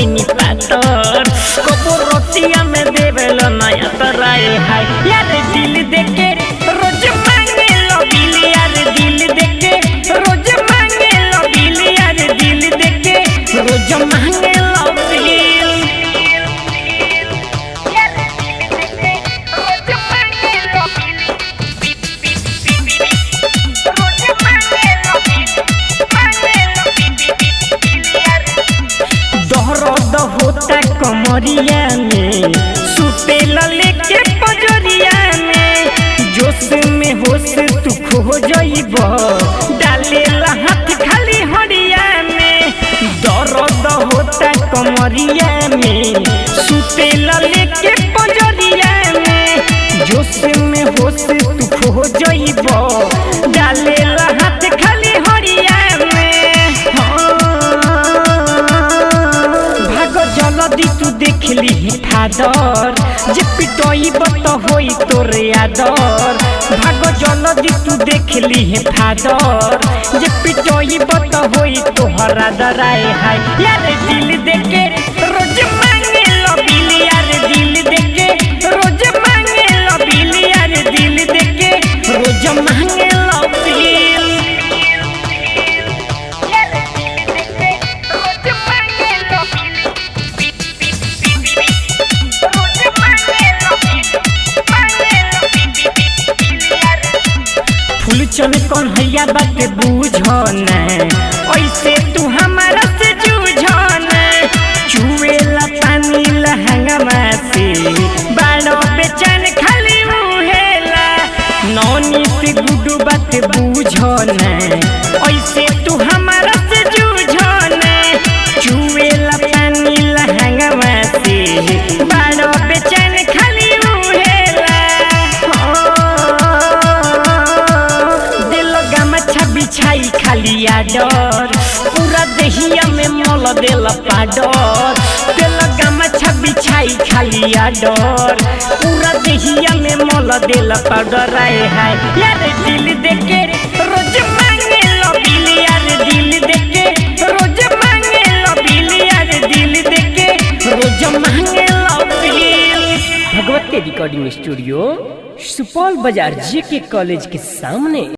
गईनी पातर कबो रतिया में देवेला नया तराए हाय यार दिल देके रोज मांगे लो बिल यार दिल देके रोज मांगे लो बिल यार दिल देके रोज मांगे लो बिल दर्द होता कमरिया में सुतेला लेके पजरिया में जोश में होश तू खो जाइब डालेला हाथ खाली हरिया में दर्द होता कमरिया में सुतेला लेके पजरिया में जोश में होश तू खो जाइब डालेला हाथ खाली हरिया में जल्दी तू देख ली फादर जे पिटोई बत होई तोरे आदर भागो जल्दी तू देख ली फादर जे पिटोई बत होई तोहरा डराए हाय यार दिल देके रोज मांगे लो बिल यार दिल देके रोज मांगे लो बिल यार दिल देके रोज मांगे लो बिल फूलचन कन्हैया बात बुझन ऐसे तू हमारा से जूझन चुएला पानी लहंगा से बाड़ो बेचैन खाली मुहेला नौनीत गुडू बात बुझन ऐसे तू हमारा से जूझन चुएला पानी लहंगा से बाड़ो बेचैन खाली बिछाई खाली आडर पूरा देहिया में मोल देला पाडर तेल गमछा बिछाई खाली आडर पूरा देहिया में मोल देला पाडर आए हाय यार दिल देके रोज मांगे लो बिल यार दिल देके रोज मांगे लो बिल यार दिल देके रोज मांगे लो बिल। भगवती रिकॉर्डिंग स्टूडियो सुपौल बाजार जेके कॉलेज के सामने।